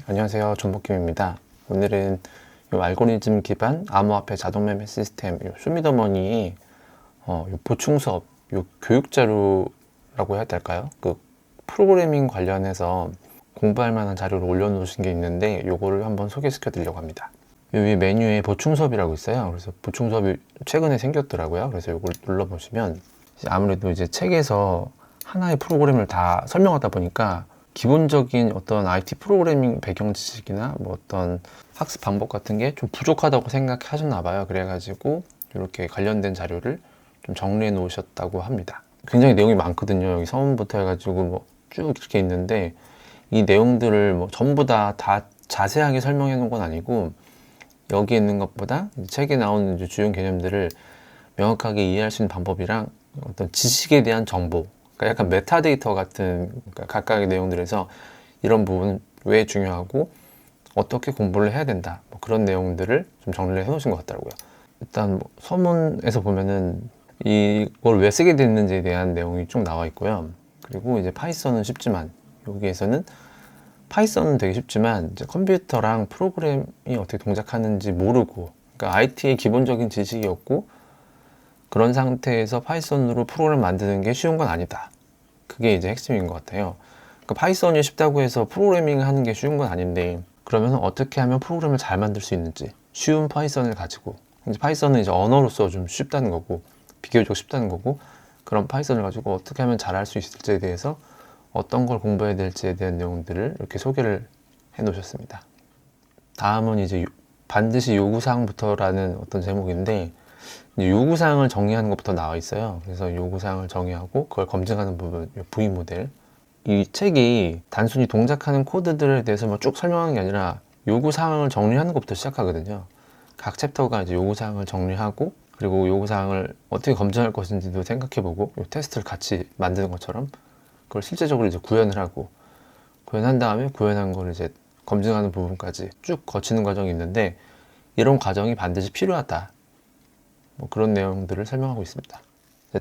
안녕하세요. 존복김입니다. 오늘은 이 알고리즘 기반 암호화폐 자동 매매 시스템 쇼미더머니의 보충 수업, 교육 자료라고 해야 될까요? 그 프로그래밍 관련해서 공부할 만한 자료를 올려놓으신 게 있는데 요거를 한번 소개시켜 드리려고 합니다. 여기 메뉴에 보충 수업이라고 있어요. 그래서 보충 수업이 최근에 생겼더라고요. 그래서 요걸 눌러보시면 아무래도 이제 책에서 하나의 프로그램을 다 설명하다 보니까 기본적인 어떤 IT 프로그래밍 배경 지식이나 뭐 어떤 학습 방법 같은 게 좀 부족하다고 생각하셨나 봐요. 그래가지고 이렇게 관련된 자료를 좀 정리해 놓으셨다고 합니다. 굉장히 내용이 많거든요. 여기 서문부터 해가지고 뭐 쭉 이렇게 있는데 이 내용들을 뭐 전부 다 자세하게 설명해 놓은 건 아니고 여기 있는 것보다 책에 나오는 이제 주요 개념들을 명확하게 이해할 수 있는 방법이랑 어떤 지식에 대한 정보, 그러니까 약간 메타데이터 같은, 그러니까 각각의 내용들에서 이런 부분 왜 중요하고 어떻게 공부를 해야 된다, 뭐 그런 내용들을 좀 정리를 해 놓으신 것 같더라고요. 일단 뭐 서문에서 보면은 이걸 왜 쓰게 됐는지에 대한 내용이 쭉 나와 있고요. 그리고 이제 파이썬은 쉽지만, 여기에서는 파이썬은 되게 쉽지만 이제 컴퓨터랑 프로그램이 어떻게 동작하는지 모르고, 그러니까 IT의 기본적인 지식이 없고 그런 상태에서 파이썬으로 프로그램 만드는 게 쉬운 건 아니다. 그게 이제 핵심인 것 같아요. 그러니까 파이썬이 쉽다고 해서 프로그래밍 하는 게 쉬운 건 아닌데, 그러면 어떻게 하면 프로그램을 잘 만들 수 있는지, 쉬운 파이썬을 가지고, 이제 파이썬은 이제 언어로서 좀 쉽다는 거고, 비교적 쉽다는 거고, 그런 파이썬을 가지고 어떻게 하면 잘할 수 있을지에 대해서 어떤 걸 공부해야 될지에 대한 내용들을 이렇게 소개를 해 놓으셨습니다. 다음은 이제 반드시 요구사항부터라는 어떤 제목인데, 요구사항을 정의하는 것부터 나와 있어요. 그래서 요구사항을 정의하고 그걸 검증하는 부분, V 모델. 이 책이 단순히 동작하는 코드들에 대해서 쭉 설명하는 게 아니라 요구사항을 정리하는 것부터 시작하거든요. 각 챕터가 이제 요구사항을 정리하고, 그리고 요구사항을 어떻게 검증할 것인지도 생각해보고, 테스트를 같이 만드는 것처럼 그걸 실제적으로 이제 구현을 하고, 구현한 다음에 구현한 걸 이제 검증하는 부분까지 쭉 거치는 과정이 있는데, 이런 과정이 반드시 필요하다, 뭐 그런 내용들을 설명하고 있습니다.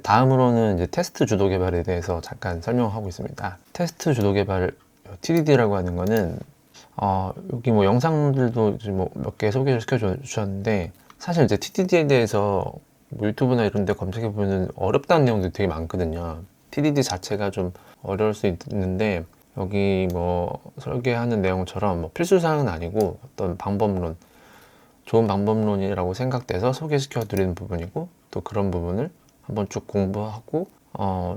다음으로는 이제 테스트 주도 개발에 대해서 잠깐 설명하고 있습니다. 테스트 주도 개발, TDD라고 하는 거는 여기 뭐 영상들도 뭐 몇 개 소개를 시켜 주셨는데, 사실 이제 TDD에 대해서 뭐 유튜브나 이런 데 검색해 보면 어렵다는 내용들이 되게 많거든요. TDD 자체가 좀 어려울 수 있는데, 여기 뭐 설계하는 내용처럼 뭐 필수사항은 아니고 어떤 방법론, 좋은 방법론이라고 생각돼서 소개시켜 드리는 부분이고, 또 그런 부분을 한번 쭉 공부하고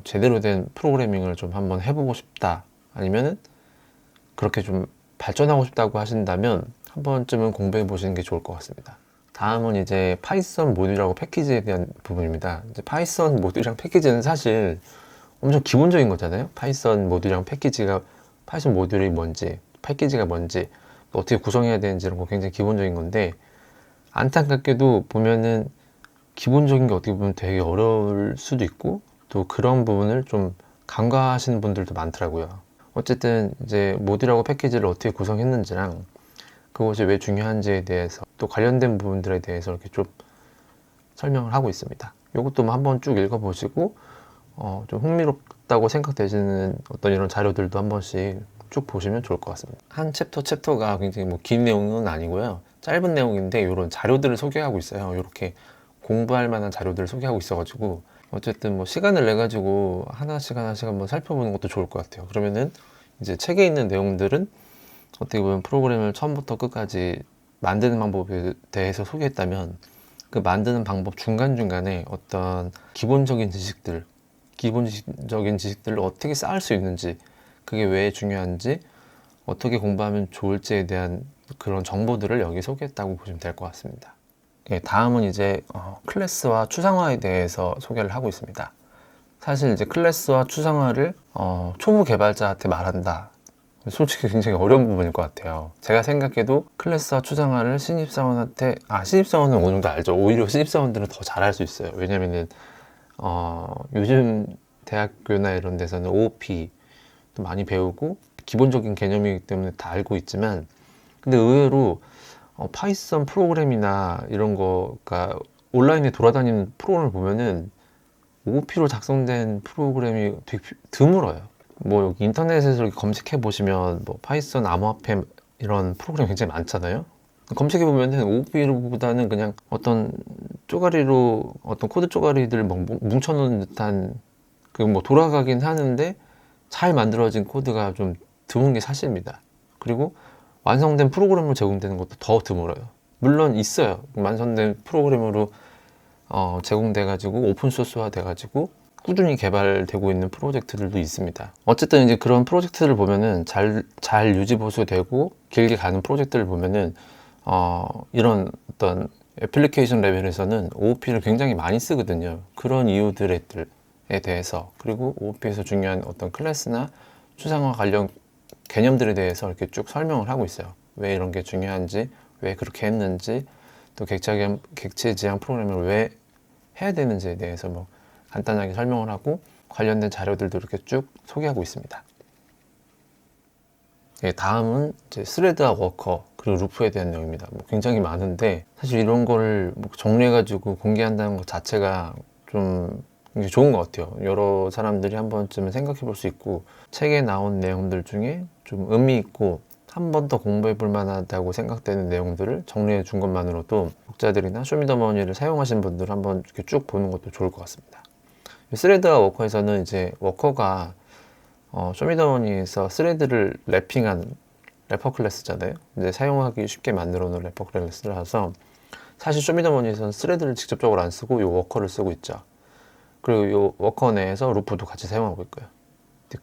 제대로 된 프로그래밍을 좀 한번 해보고 싶다, 아니면은 그렇게 좀 발전하고 싶다고 하신다면 한 번쯤은 공부해 보시는 게 좋을 것 같습니다. 다음은 이제 파이썬 모듈하고 패키지에 대한 부분입니다. 이제 파이썬 모듈이랑 패키지는 사실 엄청 기본적인 거잖아요. 파이썬 모듈이랑 패키지가, 파이썬 모듈이 뭔지, 패키지가 뭔지, 어떻게 구성해야 되는지 이런 거 굉장히 기본적인 건데, 안타깝게도 보면은 기본적인 게 어떻게 보면 되게 어려울 수도 있고, 또 그런 부분을 좀 간과하시는 분들도 많더라고요. 어쨌든 이제 모듈하고 패키지를 어떻게 구성했는지랑 그것이 왜 중요한지에 대해서, 또 관련된 부분들에 대해서 이렇게 좀 설명을 하고 있습니다. 이것도 뭐 한번 쭉 읽어보시고 좀 흥미롭다고 생각되시는 어떤 이런 자료들도 한 번씩 쭉 보시면 좋을 것 같습니다. 한 챕터가 굉장히 뭐 긴 내용은 아니고요, 짧은 내용인데 이런 자료들을 소개하고 있어요. 이렇게 공부할 만한 자료들을 소개하고 있어가지고, 어쨌든 뭐 시간을 내 가지고 하나씩 한번 살펴보는 것도 좋을 것 같아요. 그러면은 이제 책에 있는 내용들은 어떻게 보면 프로그램을 처음부터 끝까지 만드는 방법에 대해서 소개했다면, 그 만드는 방법 중간중간에 어떤 기본적인 지식들을 어떻게 쌓을 수 있는지, 그게 왜 중요한지, 어떻게 공부하면 좋을지에 대한 그런 정보들을 여기 소개했다고 보시면 될 것 같습니다. 다음은 이제 클래스와 추상화에 대해서 소개를 하고 있습니다. 사실 이제 클래스와 추상화를 초보 개발자한테 말한다, 솔직히 굉장히 어려운 부분일 것 같아요. 제가 생각해도 클래스와 추상화를 신입사원한테, 신입사원은 어느 정도 알죠. 오히려 신입사원들은 더 잘할 수 있어요. 왜냐면은 요즘 대학교나 이런 데서는 OOP도 많이 배우고 기본적인 개념이기 때문에 다 알고 있지만, 근데 의외로 파이썬 프로그램이나 이런 거가 온라인에 돌아다니는 프로그램을 보면은 OOP로 작성된 프로그램이 되게 드물어요. 뭐 여기 인터넷에서 이렇게 검색해 보시면 뭐 파이썬 암호화폐 이런 프로그램이 굉장히 많잖아요. 검색해 보면은 OOP보다는 그냥 어떤 쪼가리로 어떤 코드 쪼가리들 막 뭉쳐놓은 듯한 그 뭐 돌아가긴 하는데 잘 만들어진 코드가 좀 드문 게 사실입니다. 그리고 완성된 프로그램으로 제공되는 것도 더 드물어요. 물론 있어요. 완성된 프로그램으로 제공돼 가지고 오픈소스화 돼 가지고 꾸준히 개발되고 있는 프로젝트들도 있습니다. 어쨌든 이제 그런 프로젝트를 보면은 잘 유지 보수되고 길게 가는 프로젝트를 보면은 이런 어떤 애플리케이션 레벨에서는 OOP를 굉장히 많이 쓰거든요. 그런 이유들에 대해서, 그리고 OOP에서 중요한 어떤 클래스나 추상화 관련 개념들에 대해서 이렇게 쭉 설명을 하고 있어요. 왜 이런 게 중요한지, 왜 그렇게 했는지, 또 객체 지향 프로그램을 왜 해야 되는지에 대해서 뭐 간단하게 설명을 하고 관련된 자료들도 이렇게 쭉 소개하고 있습니다. 예, 다음은 이제 스레드와 워커 그리고 루프에 대한 내용입니다. 뭐 굉장히 많은데 사실 이런 거를 뭐 정리해가지고 공개한다는 것 자체가 좀 굉장히 좋은 것 같아요. 여러 사람들이 한 번쯤은 생각해 볼 수 있고 책에 나온 내용들 중에 좀 의미 있고 한 번 더 공부해 볼 만하다고 생각되는 내용들을 정리해 준 것만으로도 독자들이나 쇼미더머니를 사용하신 분들 한번 이렇게 쭉 보는 것도 좋을 것 같습니다. 스레드와 워커에서는 이제 워커가 쇼미더머니에서 스레드를 랩핑한 래퍼 클래스잖아요. 이제 사용하기 쉽게 만들어 놓은 래퍼 클래스라서 사실 쇼미더머니에서는 스레드를 직접적으로 안 쓰고 이 워커를 쓰고 있죠. 그리고 이 워커 내에서 루프도 같이 사용하고 있고요.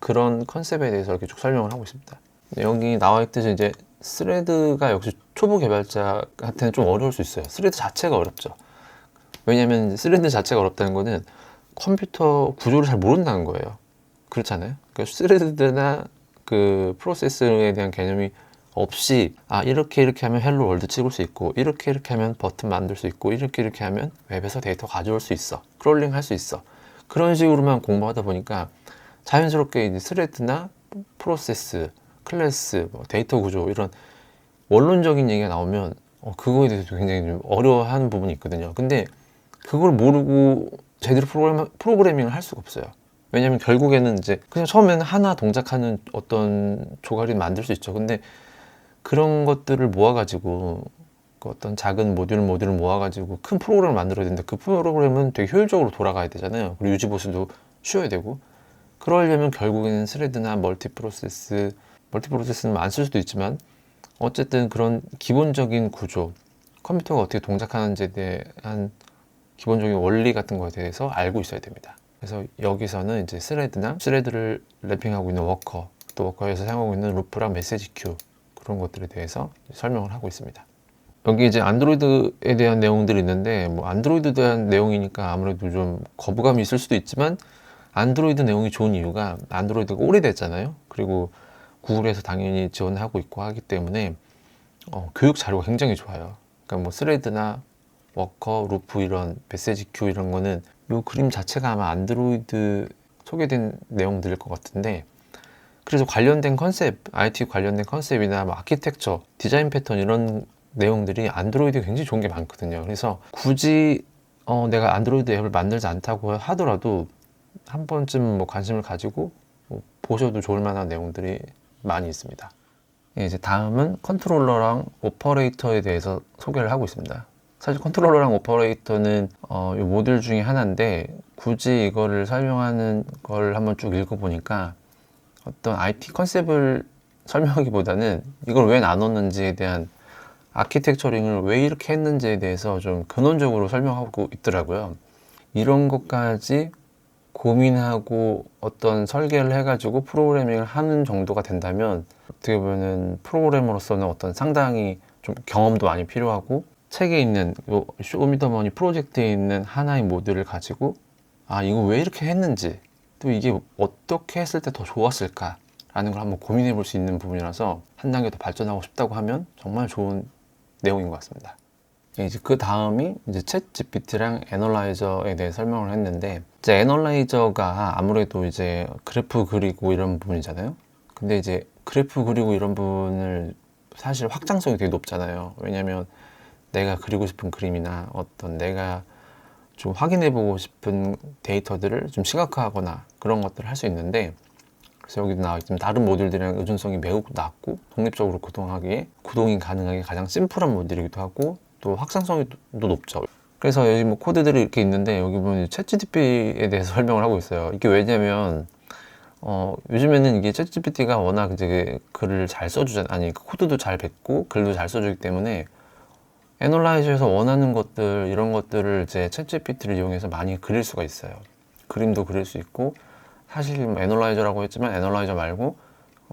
그런 컨셉에 대해서 이렇게 쭉 설명을 하고 있습니다. 여기 나와 있듯이 이제 스레드가 역시 초보 개발자한테는 좀 어려울 수 있어요. 스레드 자체가 어렵죠. 왜냐면 스레드 자체가 어렵다는 거는 컴퓨터 구조를 잘 모른다는 거예요. 그렇잖아요. 그러니까 스레드나 그 프로세스에 대한 개념이 없이 이렇게 하면 헬로 월드 찍을 수 있고 이렇게 하면 버튼 만들 수 있고 이렇게 하면 웹에서 데이터 가져올 수 있어, 크롤링 할 수 있어, 그런 식으로만 공부하다 보니까 자연스럽게 이제 스레드나 프로세스, 클래스, 뭐 데이터 구조 이런 원론적인 얘기가 나오면 그거에 대해서 굉장히 좀 어려워하는 부분이 있거든요. 근데 그걸 모르고 제대로 프로그래밍을 할 수가 없어요. 왜냐면 결국에는 이제 그냥 처음에는 하나 동작하는 어떤 조각을 만들 수 있죠. 근데 그런 것들을 모아가지고 그 어떤 작은 모듈을 모아가지고 큰 프로그램을 만들어야 되는데 그 프로그램은 되게 효율적으로 돌아가야 되잖아요. 그리고 유지 보수도 쉬워야 되고, 그러려면 결국에는 스레드나 멀티프로세스는 안 쓸 수도 있지만 어쨌든 그런 기본적인 구조, 컴퓨터가 어떻게 동작하는지에 대한 기본적인 원리 같은 거에 대해서 알고 있어야 됩니다. 그래서 여기서는 이제 스레드를 랩핑하고 있는 워커, 또 워커에서 사용하고 있는 루프랑 메시지 큐, 그런 것들에 대해서 설명을 하고 있습니다. 여기 이제 안드로이드에 대한 내용들이 있는데 뭐 안드로이드에 대한 내용이니까 아무래도 좀 거부감이 있을 수도 있지만 안드로이드 내용이 좋은 이유가 안드로이드가 오래됐잖아요. 그리고 구글에서 당연히 지원하고 있고 하기 때문에 교육 자료가 굉장히 좋아요. 그러니까 뭐 스레드나 워커, 루프 이런 메시지 큐 이런 거는 이 그림 자체가 아마 안드로이드 소개된 내용들일 것 같은데, 그래서 관련된 컨셉, IT 관련된 컨셉이나 뭐 아키텍처, 디자인 패턴 이런 내용들이 안드로이드에 굉장히 좋은 게 많거든요. 그래서 굳이 내가 안드로이드 앱을 만들지 않다고 하더라도 한 번쯤 뭐 관심을 가지고 뭐 보셔도 좋을 만한 내용들이 많이 있습니다. 이제 다음은 컨트롤러랑 오퍼레이터에 대해서 소개를 하고 있습니다. 사실 컨트롤러랑 오퍼레이터는 이 모듈 중에 하나인데 굳이 이거를 설명하는 걸 한번 쭉 읽어보니까 어떤 IT 컨셉을 설명하기보다는 이걸 왜 나눴는지에 대한 아키텍처링을 왜 이렇게 했는지에 대해서 좀 근원적으로 설명하고 있더라고요. 이런 것까지 고민하고 어떤 설계를 해가지고 프로그래밍을 하는 정도가 된다면 어떻게 보면 프로그래머로서는 어떤 상당히 좀 경험도 많이 필요하고, 책에 있는 쇼미더머니 프로젝트에 있는 하나의 모듈을 가지고 이거 왜 이렇게 했는지, 또 이게 어떻게 했을 때 더 좋았을까 라는 걸 한번 고민해 볼 수 있는 부분이라서 한 단계 더 발전하고 싶다고 하면 정말 좋은 내용인 것 같습니다. 이제 그 다음이 이제 챗 GPT랑 애널라이저에 대해 설명을 했는데, 이제 애널라이저가 아무래도 이제 그래프 그리고 이런 부분이잖아요. 근데 이제 그래프 그리고 이런 부분을 사실 확장성이 되게 높잖아요. 왜냐면 내가 그리고 싶은 그림이나 어떤 내가 좀 확인해 보고 싶은 데이터들을 좀 시각화하거나 그런 것들을 할 수 있는데, 그래서 여기도 나와 있지만 다른 모듈들이랑 의존성이 매우 낮고 독립적으로 구동이 가능하게 가장 심플한 모듈이기도 하고 또 확장성이 또 높죠. 그래서 여기 뭐 코드들이 이렇게 있는데 여기 보면 챗GPT에 대해서 설명을 하고 있어요. 이게 왜냐면 요즘에는 이게 챗GPT가 워낙 이제 글을 잘 써주잖아요. 아니 코드도 잘 뱉고 글도 잘 써주기 때문에 애널라이저에서 원하는 것들 이런 것들을 이제 챗GPT를 이용해서 많이 그릴 수가 있어요. 그림도 그릴 수 있고 사실 뭐 애널라이저라고 했지만 애널라이저 말고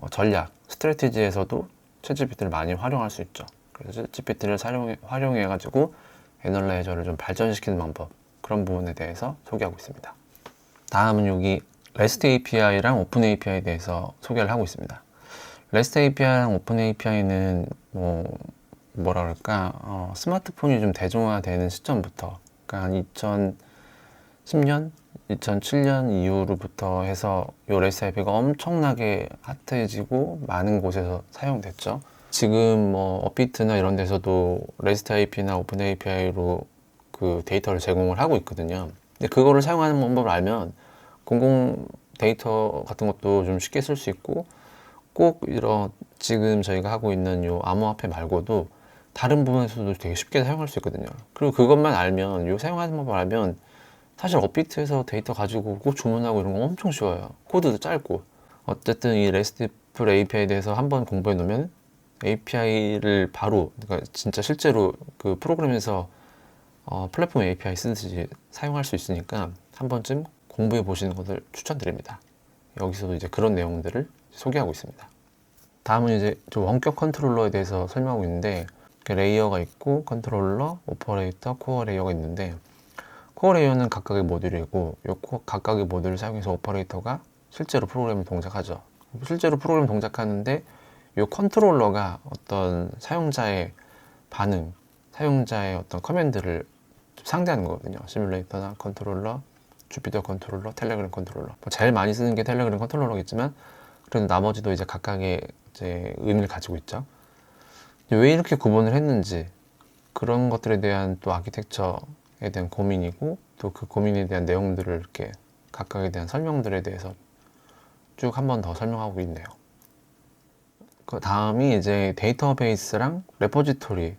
전략, 스트래티지에서도 챗GPT를 많이 활용할 수 있죠. 그래서 챗GPT를 활용해 가지고 애널라이저를 좀 발전시키는 방법, 그런 부분에 대해서 소개하고 있습니다. 다음은 여기 REST API랑 오픈 API에 대해서 소개를 하고 있습니다. REST API랑 오픈 API는 뭐라 그럴까, 스마트폰이 좀 대중화되는 시점부터, 그러니까 한 2010년, 2007년 이후로부터 해서 이 REST API가 엄청나게 핫해지고 많은 곳에서 사용됐죠. 지금 뭐 업비트나 이런 데서도 REST API나 오픈 API로 그 데이터를 제공을 하고 있거든요. 근데 그거를 사용하는 방법을 알면 공공 데이터 같은 것도 좀 쉽게 쓸 수 있고, 꼭 이런 지금 저희가 하고 있는 요 암호화폐 말고도 다른 부분에서도 되게 쉽게 사용할 수 있거든요. 그리고 그것만 알면, 요 사용하는 방법을 알면 사실 업비트에서 데이터 가지고 꼭 주문하고 이런 거 엄청 쉬워요. 코드도 짧고. 어쨌든 이 RESTful API에 대해서 한번 공부해 놓으면 API를 바로, 그러니까 진짜 실제로 그 프로그램에서 플랫폼 API 쓰듯이 사용할 수 있으니까 한 번쯤 공부해 보시는 것을 추천드립니다. 여기서도 이제 그런 내용들을 소개하고 있습니다. 다음은 이제 좀 원격 컨트롤러에 대해서 설명하고 있는데, 레이어가 있고 컨트롤러, 오퍼레이터, 코어 레이어가 있는데, 코어 레이어는 각각의 모듈이고 이 각각의 모듈을 사용해서 오퍼레이터가 실제로 프로그램을 동작하죠. 실제로 프로그램 동작하는데 이 컨트롤러가 어떤 사용자의 반응, 사용자의 어떤 커맨드를 상대하는 거거든요. 시뮬레이터나 컨트롤러, 주피터 컨트롤러, 텔레그램 컨트롤러. 제일 많이 쓰는 게 텔레그램 컨트롤러겠지만 그래도 나머지도 이제 각각의 이제 의미를 가지고 있죠. 왜 이렇게 구분을 했는지, 그런 것들에 대한 또 아키텍처에 대한 고민이고, 또 그 고민에 대한 내용들을 이렇게 각각에 대한 설명들에 대해서 쭉 한 번 더 설명하고 있네요. 그 다음이 이제 데이터베이스랑 레포지토리.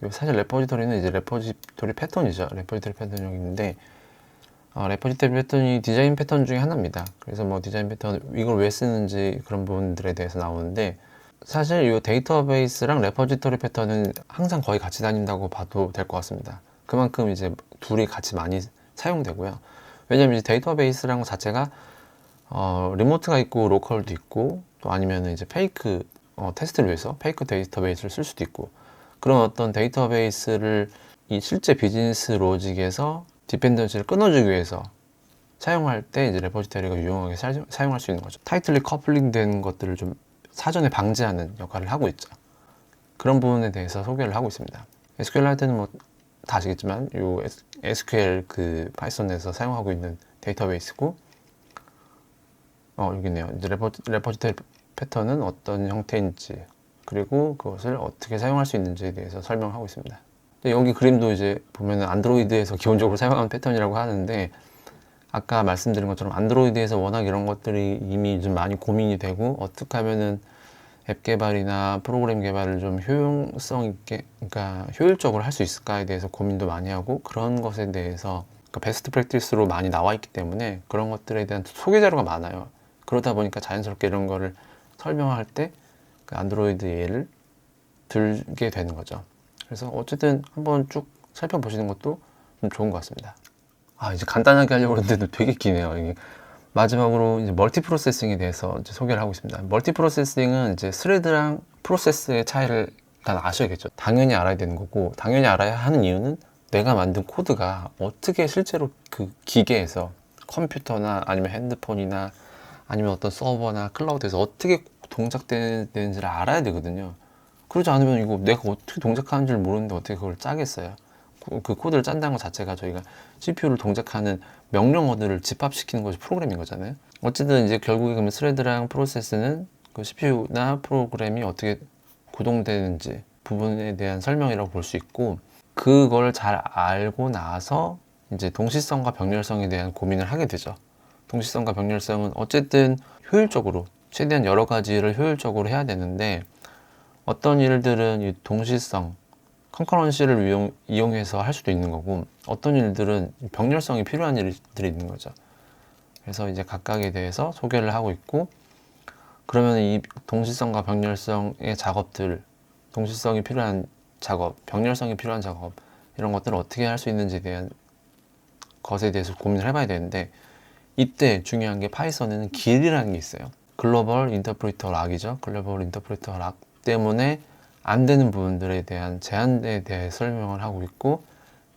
사실 레포지토리는 이제 레포지토리 패턴이죠. 레포지토리 패턴이 여기 있는데, 레포지토리 패턴이 디자인 패턴 중에 하나입니다. 그래서 뭐 디자인 패턴 이걸 왜 쓰는지 그런 부분들에 대해서 나오는데, 사실 이 데이터베이스랑 레포지토리 패턴은 항상 거의 같이 다닌다고 봐도 될 것 같습니다. 그만큼 이제 둘이 같이 많이 사용되고요. 왜냐면 이제 데이터베이스라는 것 자체가 리모트가 있고 로컬도 있고, 또 아니면 이제 페이크 테스트를 위해서 페이크 데이터베이스를 쓸 수도 있고, 그런 어떤 데이터베이스를 이 실제 비즈니스 로직에서 디펜던시를 끊어주기 위해서 사용할 때 이제 레포지토리가 유용하게 사용할 수 있는 거죠. 타이틀리 커플링 된 것들을 좀 사전에 방지하는 역할을 하고 있죠. 그런 부분에 대해서 소개를 하고 있습니다. SQLite는 뭐 다 아시겠지만 요 SQL 그 파이썬에서 사용하고 있는 데이터베이스고, 여기 있네요. 이제 레포지토리 패턴은 어떤 형태인지, 그리고 그것을 어떻게 사용할 수 있는지에 대해서 설명을 하고 있습니다. 여기 그림도 이제 보면은 안드로이드에서 기본적으로 사용하는 패턴이라고 하는데, 아까 말씀드린 것처럼 안드로이드에서 워낙 이런 것들이 이미 좀 많이 고민이 되고, 어떻게 하면은 앱 개발이나 프로그램 개발을 좀 효용성 있게, 그러니까 효율적으로 할 수 있을까에 대해서 고민도 많이 하고, 그런 것에 대해서 베스트 프랙티스로 많이 나와 있기 때문에 그런 것들에 대한 소개 자료가 많아요. 그러다 보니까 자연스럽게 이런 거를 설명할 때 그 안드로이드 예를 들게 되는 거죠. 그래서 어쨌든 한번 쭉 살펴보시는 것도 좀 좋은 것 같습니다. 이제 간단하게 하려고 했는데도 되게 기네요. 이게 마지막으로 이제 멀티 프로세싱에 대해서 이제 소개를 하고 있습니다. 멀티 프로세싱은 이제 스레드랑 프로세스의 차이를 일단 아셔야겠죠. 당연히 알아야 되는 거고, 당연히 알아야 하는 이유는 내가 만든 코드가 어떻게 실제로 그 기계에서, 컴퓨터나 아니면 핸드폰이나 아니면 어떤 서버나 클라우드에서 어떻게 동작되는지를 알아야 되거든요. 그러지 않으면 이거 내가 어떻게 동작하는지를 모르는데 어떻게 그걸 짜겠어요. 그 코드를 짠다는 것 자체가 저희가 CPU를 동작하는 명령어들을 집합시키는 것이 프로그램인 거잖아요. 어쨌든 이제 결국에 그러면 스레드랑 프로세스는 그 CPU나 프로그램이 어떻게 구동되는지 부분에 대한 설명이라고 볼 수 있고, 그걸 잘 알고 나서 이제 동시성과 병렬성에 대한 고민을 하게 되죠. 동시성과 병렬성은 어쨌든 효율적으로 최대한 여러 가지를 효율적으로 해야 되는데 어떤 일들은 이 동시성, 컨커런시를 이용해서 할 수도 있는 거고 어떤 일들은 병렬성이 필요한 일들이 있는 거죠. 그래서 이제 각각에 대해서 소개를 하고 있고 그러면 이 동시성과 병렬성의 작업들, 동시성이 필요한 작업, 병렬성이 필요한 작업 이런 것들을 어떻게 할 수 있는지에 대한 것에 대해서 고민을 해봐야 되는데 이때 중요한 게 파이썬에는 길이라는 게 있어요. 글로벌 인터프리터 락이죠. 글로벌 인터프리터 락 때문에 안 되는 부분들에 대한 제한에 대해 설명을 하고 있고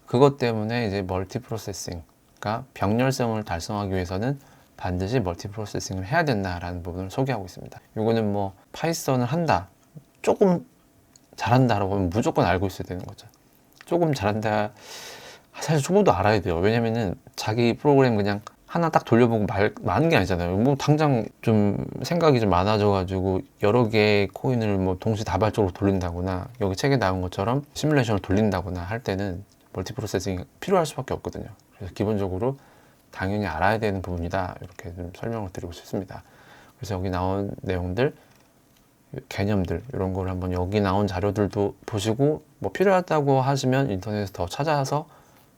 그것 때문에 이제 멀티 프로세싱, 그러니까 병렬성을 달성하기 위해서는 반드시 멀티 프로세싱을 해야 된다라는 부분을 소개하고 있습니다. 이거는 뭐 파이썬을 한다, 조금 잘한다라고 하면 무조건 알고 있어야 되는 거죠. 조금 잘한다, 사실 초보도 알아야 돼요. 왜냐면은 자기 프로그램 그냥 하나 딱 돌려보고 마는 게 아니잖아요. 뭐 당장 좀 생각이 좀 많아져가지고 여러 개의 코인을 뭐 동시다발적으로 돌린다거나 여기 책에 나온 것처럼 시뮬레이션을 돌린다거나 할 때는 멀티 프로세싱이 필요할 수밖에 없거든요. 그래서 기본적으로 당연히 알아야 되는 부분이다 이렇게 좀 설명을 드리고 싶습니다. 그래서 여기 나온 내용들, 개념들 이런 걸 한번 여기 나온 자료들도 보시고 뭐 필요하다고 하시면 인터넷에서 더 찾아서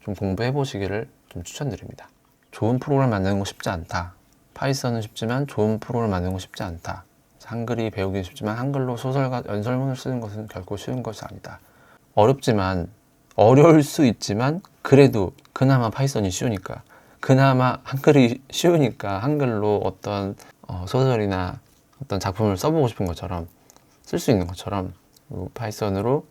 좀 공부해 보시기를 좀 추천드립니다. 좋은 프로그램 만드는 거 쉽지 않다. 파이썬은 쉽지만 좋은 프로그램 만드는 거 쉽지 않다. 한글이 배우기 쉽지만 한글로 소설과 연설문을 쓰는 것은 결코 쉬운 것이 아니다. 어렵지만 어려울 수 있지만 그래도 그나마 파이썬이 쉬우니까 그나마 한글이 쉬우니까 한글로 어떤 소설이나 어떤 작품을 써보고 싶은 것처럼 쓸 수 있는 것처럼 파이썬으로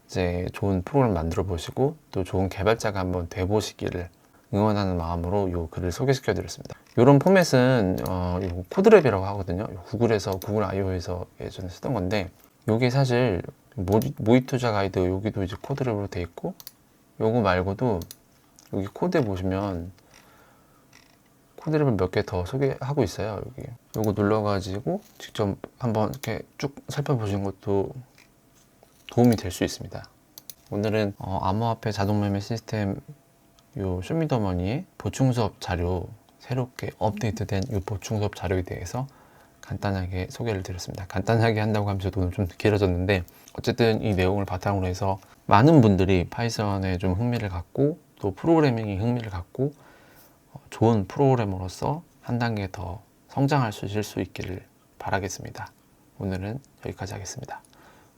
이제 좋은 프로그램 만들어 보시고 또 좋은 개발자가 한번 돼 보시기를 응원하는 마음으로 이 글을 소개시켜 드렸습니다. 이런 포맷은 요 코드랩이라고 하거든요. 구글에서 구글 I/O에서 예전에 쓰던 건데 이게 사실 모의 투자 가이드 여기도 이제 코드랩으로 돼 있고 요거 말고도 여기 코드에 보시면 코드랩을 몇 개 더 소개하고 있어요. 여기 요거 눌러가지고 직접 한번 이렇게 쭉 살펴보시는 것도 도움이 될 수 있습니다. 오늘은 암호화폐 자동매매 시스템 요 쇼미더머니의 보충 수업 자료 새롭게 업데이트된 이 보충 수업 자료에 대해서 간단하게 소개를 드렸습니다. 간단하게 한다고 하면서 오늘 좀 길어졌는데 어쨌든 이 내용을 바탕으로 해서 많은 분들이 파이썬에 좀 흥미를 갖고 또 프로그래밍에 흥미를 갖고 좋은 프로그래머로서 한 단계 더 성장하실 수 있기를 바라겠습니다. 오늘은 여기까지 하겠습니다.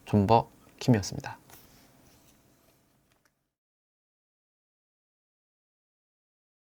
존버 킴이었습니다.